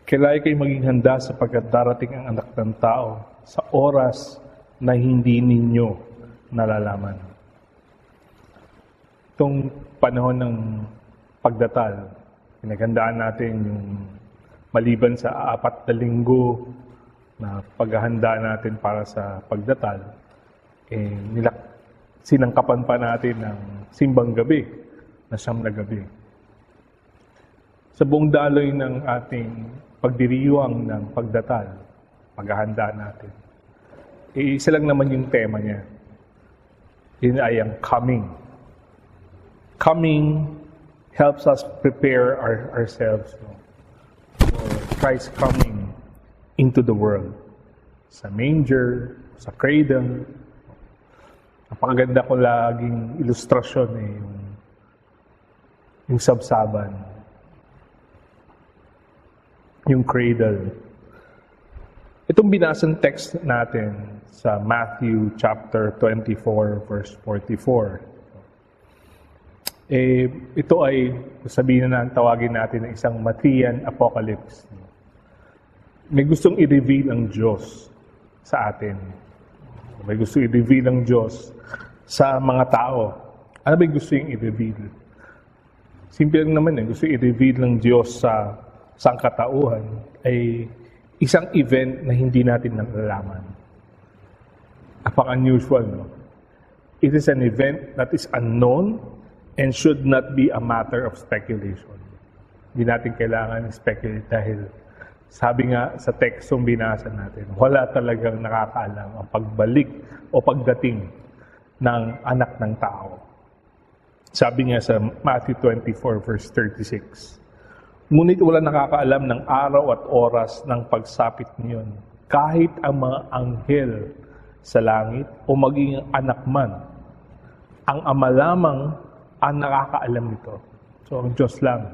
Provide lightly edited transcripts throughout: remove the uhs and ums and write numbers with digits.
Kailangan kayo maging handa sapagkat darating ang anak ng tao sa oras na hindi ninyo nalalaman. Itong panahon ng pagdatal, pinaghandaan natin yung maliban sa 4 na linggo na paghahanda natin para sa pagdatal, sinangkapan pa natin ng simbang gabi na 9 na gabi. Sa buong daloy ng ating pagdiriwang ng pagdatal, paghahanda natin, isa lang naman yung tema niya. Yun ay ang coming. Coming helps us prepare ourselves for Christ coming into the world. Sa manger, sa cradle. Napakaganda ko laging ilustrasyon yung sabsaban. Yung cradle. Itong binasang text natin sa Matthew chapter 24 verse 44. Ito ay sabihin na tawagin natin ng isang Matthean apocalypse. May gustong i-reveal ang Diyos sa atin. May gustong i-reveal ang Diyos sa mga tao. Ano ba gusto yung i-reveal? Simple lang naman gusto i-reveal ng Diyos sa sangkatauhan ay isang event na hindi natin nalalaman. Apang-unusual, no? It is an event that is unknown and should not be a matter of speculation. Hindi natin kailangan speculate dahil sabi nga sa tekstong binasa natin, wala talagang nakakaalam ang pagbalik o pagdating ng anak ng tao. Sabi nga sa Matthew 24 verse 36, ngunit wala nakakaalam ng araw at oras ng pagsapit niyon, kahit ang mga anghel sa langit o maging anak man. Ang Ama lamang ang nakakaalam nito. So, ang Diyos lang.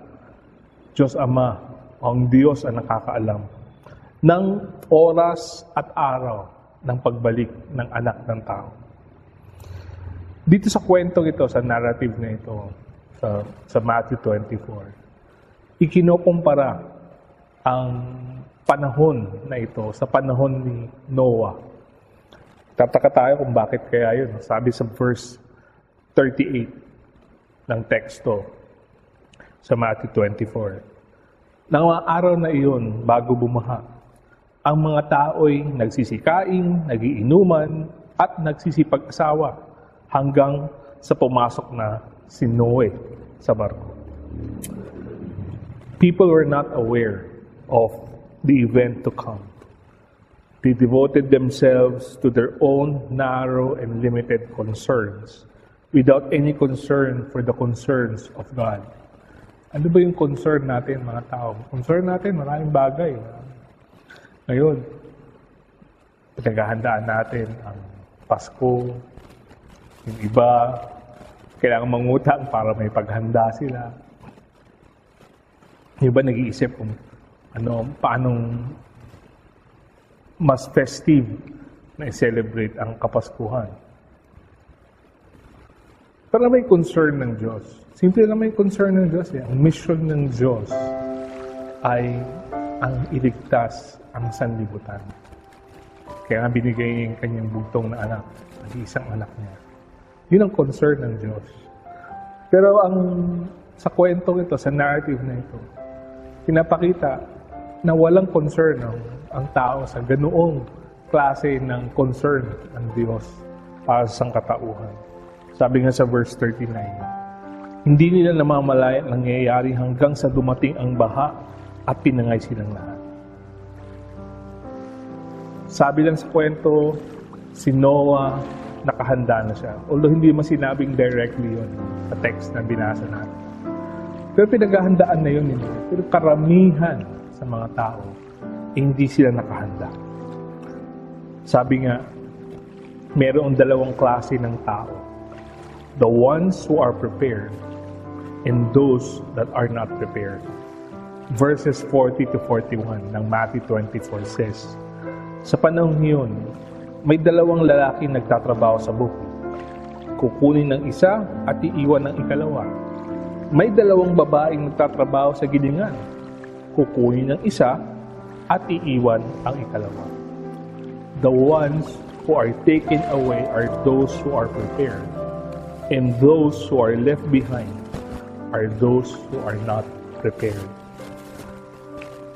Diyos Ama, ang Diyos ang nakakaalam ng oras at araw ng pagbalik ng anak ng tao. Dito sa kwentong ito, sa narrative na ito, sa Matthew 24, ikinokumpara ang panahon na ito sa panahon ni Noah. Tataka tayo kung bakit kaya yun. Sabi sa verse 38 ng teksto sa Matthew 24. Nang mga araw na iyon, bago bumaha, ang mga tao'y nagsisikain, nagiinuman, at nagsisipag-asawa hanggang sa pumasok na si Noe sa barko. People were not aware of the event to come. They devoted themselves to their own narrow and limited concerns without any concern for the concerns of God. Ano ba yung concern natin, mga tao? Concern natin, maraming bagay. Ngayon, pinaghahandaan natin ang Pasko. Yung iba, kailangan mangutang para may paghanda sila. Yung iba nag-iisip kung paanong mas festive na i-celebrate ang Kapaskuhan. Pero may concern ng Diyos. Simple na may concern ng Diyos. Ang mission ng Diyos ay ang iligtas ang sanlibutan. Kaya binigay niya yung kanyang bugtong na anak, isang anak niya. Yun ang concern ng Diyos. Pero sa kwentong ito, sa narrative na ito, pinapakita na walang concern ang tao sa ganoong klase ng concern ng Diyos para sa sangkatauhan. Sabi nga sa verse 39, hindi nila namamalaya ang nangyayari hanggang sa dumating ang baha at pinangay silang lahat. Sabi lang sa kwento, si Noah, nakahanda na siya. Although hindi man sinabing directly yun sa text na binasa natin. Pero pinaghahandaan na yun. Pero karamihan sa mga tao, hindi sila nakahanda. Sabi nga, mayroong 2 klase ng tao. The ones who are prepared and those that are not prepared. Verses 40 to 41 ng Matthew 24 says, sa panahon yun, may 2 lalaki nagtatrabaho sa bukid. Kukunin ng isa at iiwan ng ikalawa. May 2 babaeng nagtatrabaho sa gilingan. Kukunin ng isa at iiwan ang ikalawa. The ones who are taken away are those who are prepared, and those who are left behind are those who are not prepared.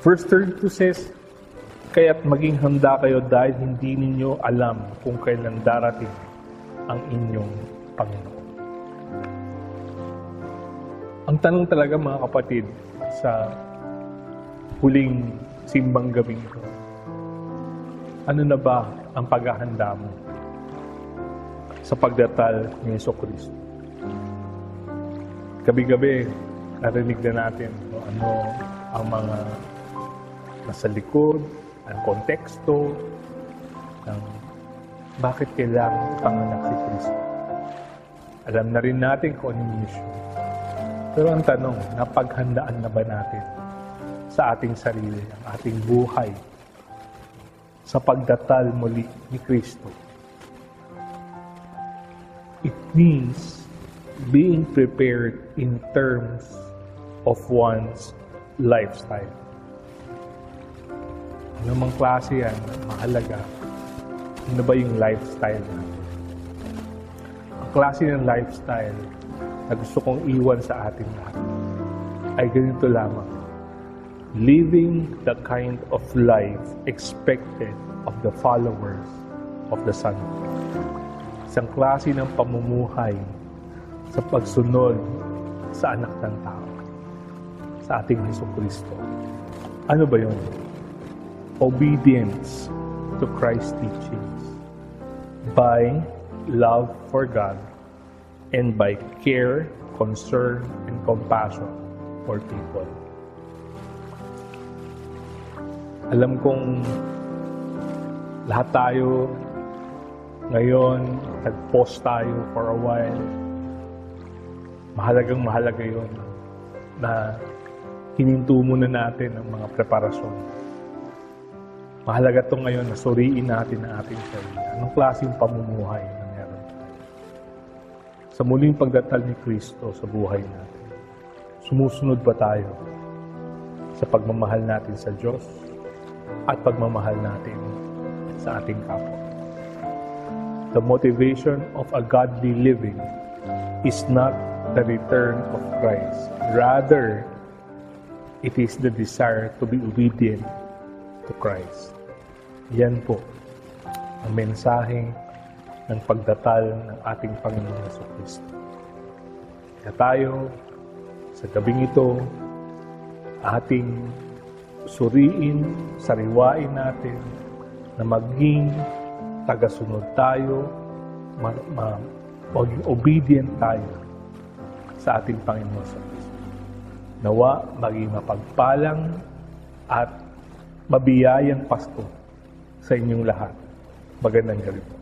Verse 32 says, kaya't maging handa kayo dahil hindi ninyo alam kung kailan darating ang inyong Panginoon. Ang tanong talaga mga kapatid sa huling simbang gabing ito, ano na ba ang paghahanda mo sa pagdatal ni Jesucristo? Gabi-gabi, narinig na natin ano ang mga nasa likod, ang konteksto, ng bakit kailangan ipanganak si Kristo. Alam na rin natin kung anong mission. Pero ang tanong, napaghandaan na ba natin sa ating sarili, ang ating buhay, sa pagdatal muli ni Kristo? It means being prepared in terms of one's lifestyle. Ano mang klase yan, mahalaga. Ano ba yung lifestyle natin? Ang klase ng lifestyle na gusto kong iwan sa ating lahat ay ganito lamang. Living the kind of life expected of the followers of the Son of God. Isang klase ng pamumuhay sa pagsunod sa anak ng tao, sa ating Jesucristo. Ano ba yun? Obedience to Christ's teachings by love for God and by care, concern, and compassion for people. Alam kong lahat tayo ngayon, nag-pause tayo for a while. Mahalagang mahalaga yun na hininto muna natin ang mga preparasyon. Mahalaga ito ngayon na suriin natin ang ating sarili. Anong klaseng pamumuhay na meron tayo? Sa muling pagdatal ni Kristo sa buhay natin, sumusunod ba tayo sa pagmamahal natin sa Diyos at pagmamahal natin sa ating kapwa? The motivation of a godly living is not the return of Christ. Rather, it is the desire to be obedient to Christ. Yan po ang mensaheng ng pagdatal ng ating Panginoon Jesucristo. Kaya tayo, sa gabing ito, ating suriin, sariwain natin na maging tagasunod tayo, maging obedient tayo sa ating Panginoon Jesucristo. Nawa maging mapagpalang at mabiyayang Pasko sa inyong lahat. Magandang gabi po.